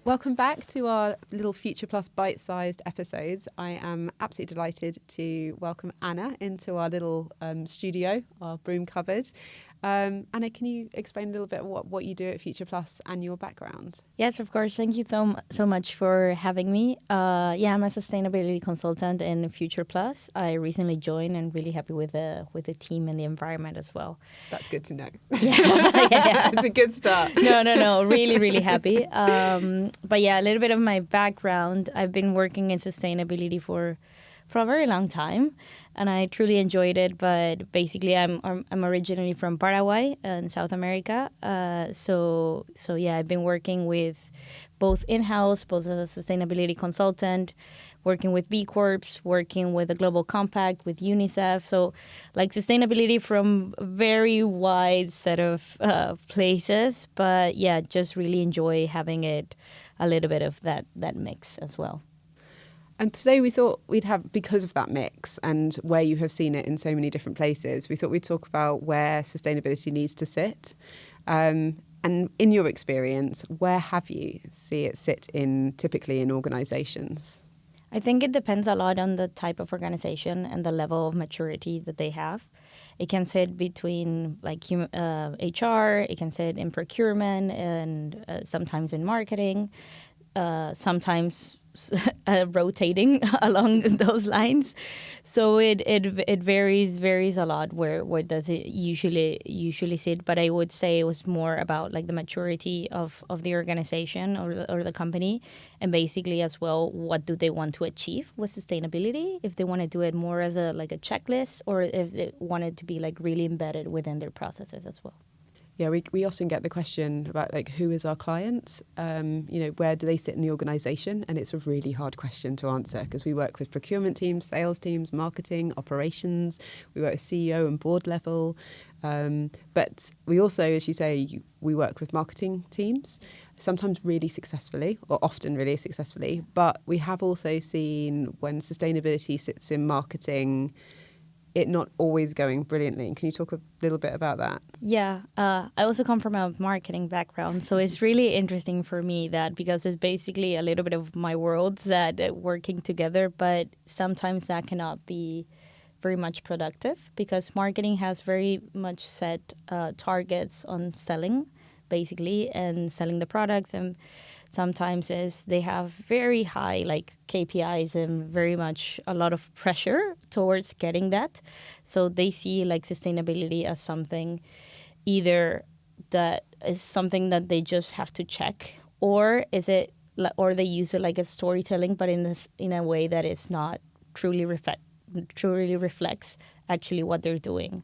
Welcome back to our little FuturePlus bite-sized episodes. I am absolutely delighted to welcome Anna into our little studio, our broom cupboard. Anna, can you explain a little bit what you do at FuturePlus and your background? Yes, of course. Thank you so much for having me. I'm a sustainability consultant in FuturePlus. I recently joined and really happy with the team and the environment as well. That's good to know. Yeah. It's a good start. No. Really happy. But yeah, a little bit of my background. I've been working in sustainability for a very long time, and I truly enjoyed it. But basically, I'm originally from Paraguay in South America. So yeah, I've been working with both in-house, both as a sustainability consultant, working with B Corps, working with the Global Compact, with UNICEF. So like sustainability from a very wide set of places. But yeah, just really enjoy having it a little bit of that mix as well. And today we thought we'd have, because of that mix and where you have seen it in so many different places, we thought we'd talk about where sustainability needs to sit. And in your experience, where have you see it sit typically in organisations? I think it depends a lot on the type of organization and the level of maturity that they have. It can sit between HR, it can sit in procurement, and sometimes in marketing, sometimes rotating along those lines. So it varies a lot where does it usually sit. But I would say it was more about like the maturity of the organization or the company, and basically as well, what do they want to achieve with sustainability? If they want to do it more as a checklist, or if they want it to be like really embedded within their processes as well. Yeah, we often get the question about like, who is our client? Where do they sit in the organisation? And it's a really hard question to answer because we work with procurement teams, sales teams, marketing, operations. We work with CEO and board level. But we also, as you say, we work with marketing teams, sometimes really successfully or often really successfully. But we have also seen when sustainability sits in marketing, it not always going brilliantly. Can you talk a little bit about that? Yeah, I also come from a marketing background, so it's really interesting for me that because it's basically a little bit of my worlds that working together, but sometimes that cannot be very much productive because marketing has very much set targets on selling, basically, and selling the products, and sometimes they have very high like KPIs and very much a lot of pressure towards getting that. So they see like sustainability as something either that is something that they just have to check, or they use it like a storytelling, but in a way that it's not truly reflects actually what they're doing.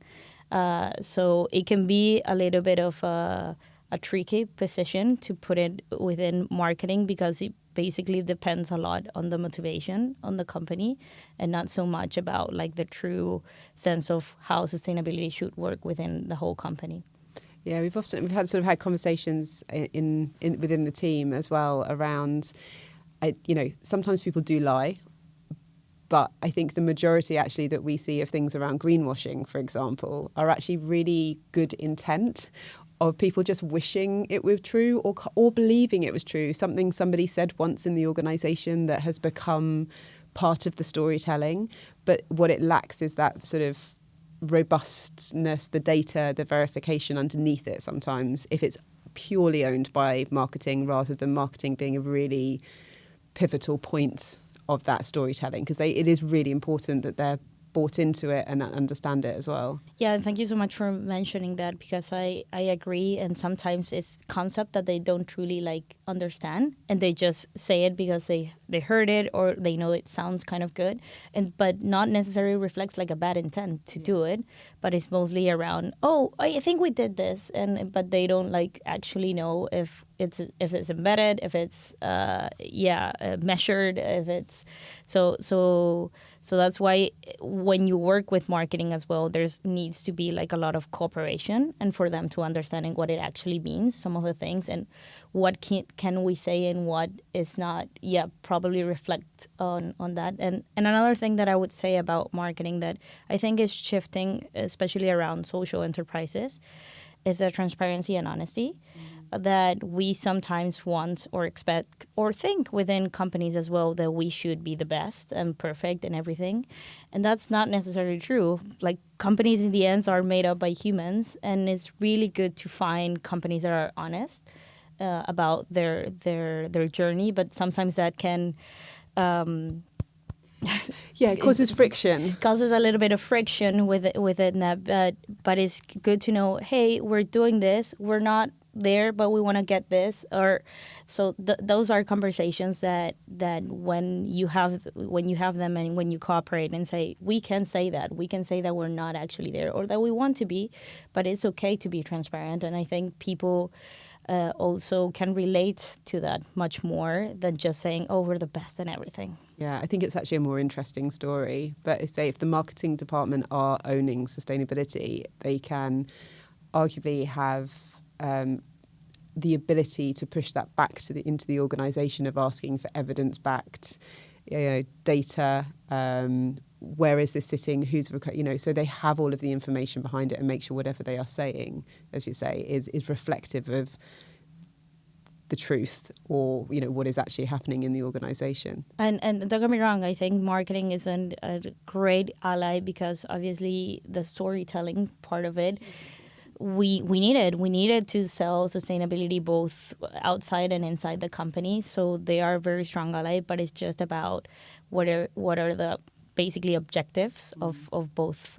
So it can be a little bit of a tricky position to put it within marketing because it basically depends a lot on the motivation on the company and not so much about like the true sense of how sustainability should work within the whole company. Yeah, we've had conversations within the team as well around, sometimes people do lie. But I think the majority actually that we see of things around greenwashing, for example, are actually really good intent of people just wishing it was true or believing it was true. Something somebody said once in the organisation that has become part of the storytelling. But what it lacks is that sort of robustness, the data, the verification underneath it sometimes, if it's purely owned by marketing rather than marketing being a really pivotal point of that storytelling, because it is really important that they're bought into it and understand it as well. Yeah, and thank you so much for mentioning that because I agree, and sometimes it's concept that they don't truly like understand and they just say it because they heard it or they know it sounds kind of good, but not necessarily reflects like a bad intent to do it, but it's mostly around, oh, I think we did this, but they don't like actually know if it's embedded, if it's measured, if it's so that's why when you work with marketing as well, there's needs to be like a lot of cooperation and for them to understanding what it actually means, some of the things, and what can we say and what is not, probably reflect on that. And another thing that I would say about marketing that I think is shifting, especially around social enterprises, is the transparency and honesty that we sometimes want or expect or think within companies as well, that we should be the best and perfect and everything. And that's not necessarily true. Like, companies in the end are made up by humans, and it's really good to find companies that are honest about their journey. But sometimes that can Yeah, it causes friction. Causes a little bit of friction with it, but it's good to know, hey, we're doing this, we're not there, but we want to get this. Or so those are conversations that when you have them, and when you cooperate and say, we can say that we're not actually there, or that we want to be, but it's okay to be transparent. And I think people also can relate to that much more than just saying, oh, we're the best in everything. Yeah, I think it's actually a more interesting story. But say if the marketing department are owning sustainability, they can arguably have the ability to push that back into the organisation of asking for evidence-backed data. Where is this sitting? So they have all of the information behind it, and make sure whatever they are saying, as you say, is reflective of the truth, or what is actually happening in the organisation. And don't get me wrong, I think marketing is a great ally, because obviously the storytelling part of it, we needed to sell sustainability both outside and inside the company. So they are a very strong ally, but it's just about what are the basically objectives of both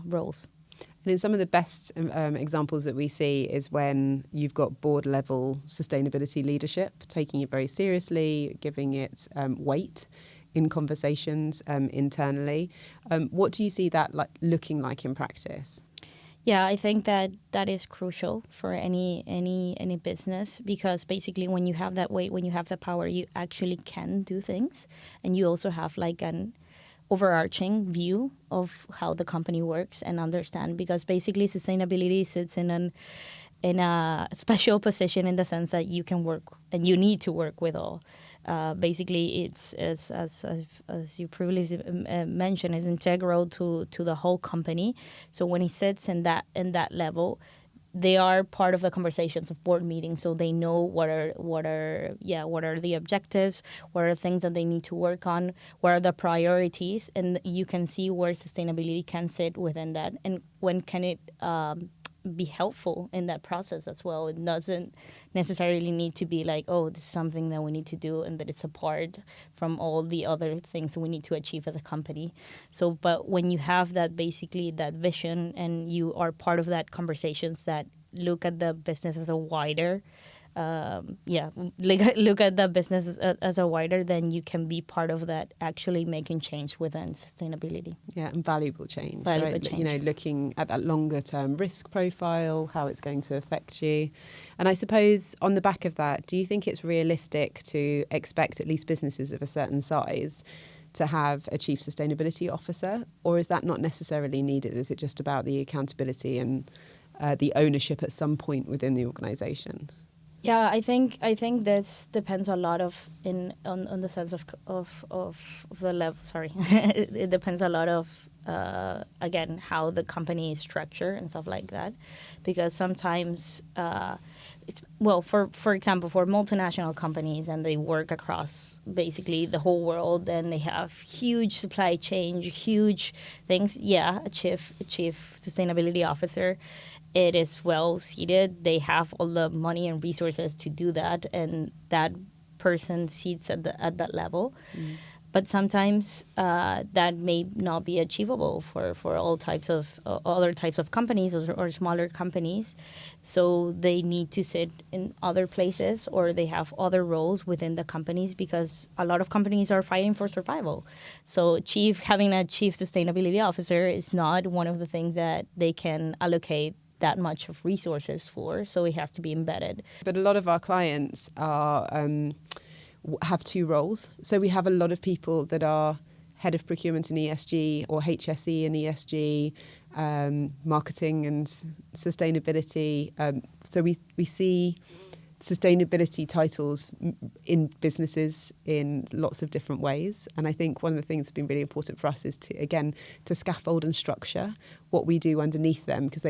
roles. And in some of the best examples that we see is when you've got board level sustainability leadership taking it very seriously, giving it weight in conversations internally. What do you see that looking like in practice? Yeah, I think that is crucial for any business, because basically when you have that weight, when you have the power, you actually can do things, and you also have like an overarching view of how the company works and understand, because basically sustainability sits in a special position in the sense that you can work and you need to work with all. Basically, it's as you previously mentioned, is integral to the whole company. So when it sits in that level, they are part of the conversations of board meetings, so they know what are the objectives, what are the things that they need to work on, what are the priorities, and you can see where sustainability can sit within that, and when can it be helpful in that process as well. It doesn't necessarily need to be like, oh, this is something that we need to do and that it's apart from all the other things we need to achieve as a company. So, but when you have that, basically that vision, and you are part of that conversations that look at the business as a wider look at the business as a wider, then you can be part of that, actually making change within sustainability. Yeah, and valuable change. Change. Looking at that longer term risk profile, how it's going to affect you. And I suppose on the back of that, do you think it's realistic to expect at least businesses of a certain size to have a chief sustainability officer, or is that not necessarily needed? Is it just about the accountability and the ownership at some point within the organisation? Yeah, I think this depends a lot on the sense of the level. Sorry, it depends a lot of again how the company is structured and stuff like that, because sometimes for example, for multinational companies, and they work across basically the whole world, and they have huge supply chain, huge things. Yeah, a chief sustainability officer, it is well seated. They have all the money and resources to do that, and that person sits at that level. But sometimes that may not be achievable for all types of other types of companies or smaller companies. So they need to sit in other places, or they have other roles within the companies, because a lot of companies are fighting for survival. So having a chief sustainability officer is not one of the things that they can allocate that much of resources for, so it has to be embedded. But a lot of our clients are have two roles. So we have a lot of people that are head of procurement and ESG, or HSE and ESG, marketing and sustainability. So we see sustainability titles in businesses in lots of different ways. And I think one of the things that's been really important for us is to scaffold and structure what we do underneath them, because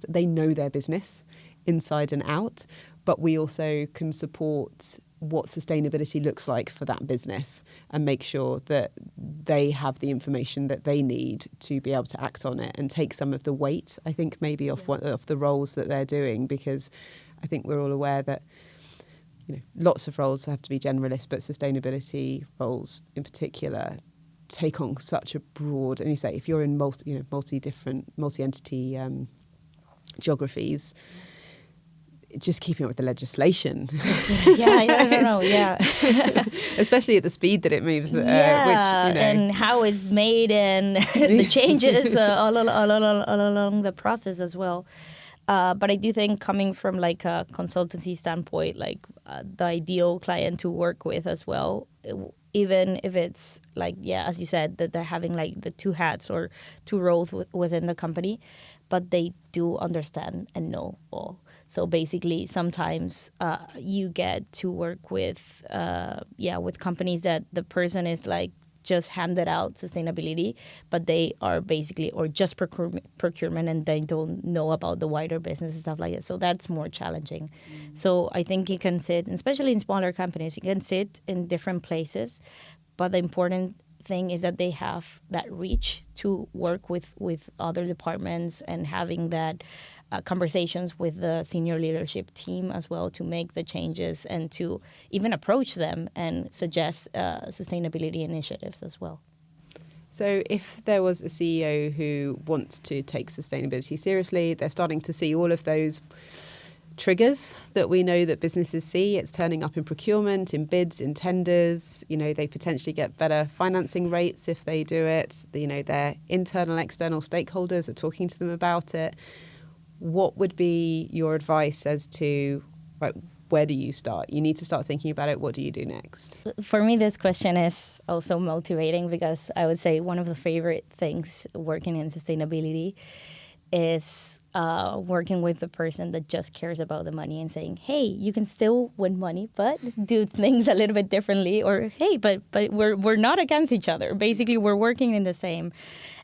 they know their business inside and out, but we also can support what sustainability looks like for that business and make sure that they have the information that they need to be able to act on it and take some of the weight, I think, maybe off the roles that they're doing, because I think we're all aware that lots of roles have to be generalist, but sustainability roles in particular take on such a broad, and you say if you're in multi-entity geographies, just keeping up with the legislation. Yeah. Especially at the speed that it moves. And how it's made and the changes all along the process as well. But I do think, coming from like a consultancy standpoint, like the ideal client to work with as well, even if it's like, as you said, that they're having like the two hats or two roles within the company, but they do understand and know all. So basically, sometimes you get to work with companies that the person is like just handed out sustainability, but they are basically, or just procurement, and they don't know about the wider business and stuff like that. So that's more challenging. So I think you can sit, especially in smaller companies, you can sit in different places, but the important thing is that they have that reach to work with other departments and having that conversations with the senior leadership team as well, to make the changes and to even approach them and suggest sustainability initiatives as well. So if there was a CEO who wants to take sustainability seriously, they're starting to see all of those triggers that we know that businesses see. It's turning up in procurement, in bids, in tenders. They potentially get better financing rates if they do it. Their internal, external stakeholders are talking to them about it. What would be your advice as to, right, where do you start? You need to start thinking about it. What do you do next? For me, this question is also motivating, because I would say one of the favorite things working in sustainability is working with the person that just cares about the money and saying, hey, you can still win money, but do things a little bit differently. Or, hey, but we're not against each other. Basically, we're working in the same.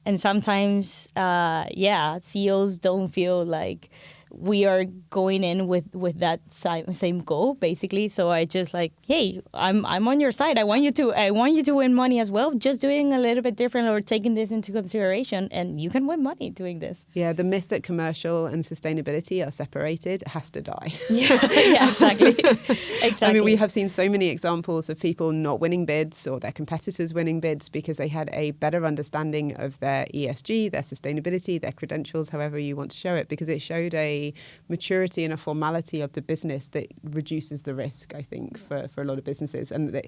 And sometimes, CEOs don't feel like we are going in with that same goal, basically. So I just like, hey, I'm on your side. I want you to win money as well. Just doing a little bit different, or taking this into consideration, and you can win money doing this. Yeah, the myth that commercial and sustainability are separated has to die. Yeah, exactly. I mean, we have seen so many examples of people not winning bids, or their competitors winning bids, because they had a better understanding of their ESG, their sustainability, their credentials, however you want to show it, because it showed a maturity and a formality of the business that reduces the risk, I think, for a lot of businesses. And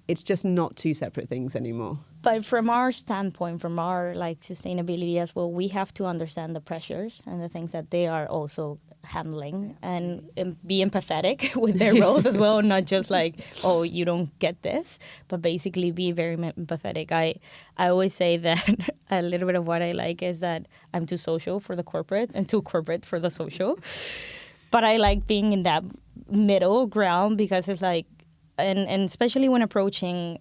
it's just not two separate things anymore. But from our standpoint, from our sustainability as well, we have to understand the pressures and the things that they are also handling, and be empathetic with their roles as well, not just like, oh, you don't get this, but basically be very empathetic. I always say that a little bit of what I like is that I'm too social for the corporate and too corporate for the social. But I like being in that middle ground, because it's like, and especially when approaching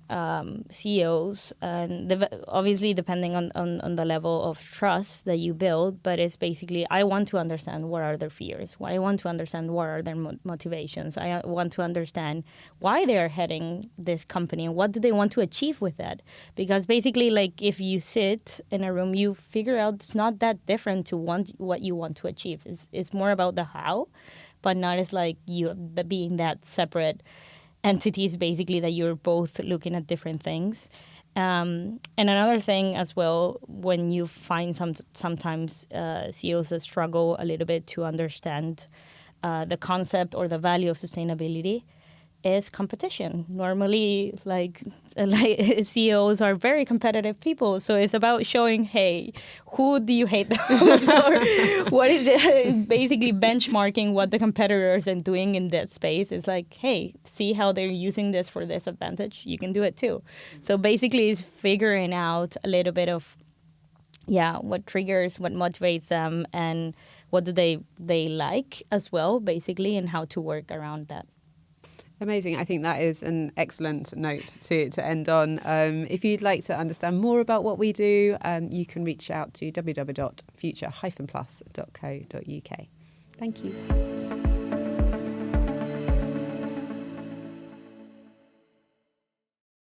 CEOs, and obviously depending on the level of trust that you build, but it's basically, I want to understand what are their fears. I want to understand what are their motivations. I want to understand why they're heading this company and what do they want to achieve with that. Because basically, like, if you sit in a room, you figure out it's not that different to want what you want to achieve. It's more about the how, but not as like you being that separate entities, basically, that you're both looking at different things. And another thing as well, when you find sometimes CEOs that struggle a little bit to understand the concept or the value of sustainability, is competition. Normally, like CEOs are very competitive people, so it's about showing, hey, who do you hate the most, or what is it? Basically, benchmarking what the competitors are doing in that space. It's like, hey, see how they're using this for this advantage. You can do it too. So basically, it's figuring out a little bit of what triggers, what motivates them, and what do they like as well, basically, and how to work around that. Amazing. I think that is an excellent note to end on. If you'd like to understand more about what we do, you can reach out to www.future-plus.co.uk. Thank you.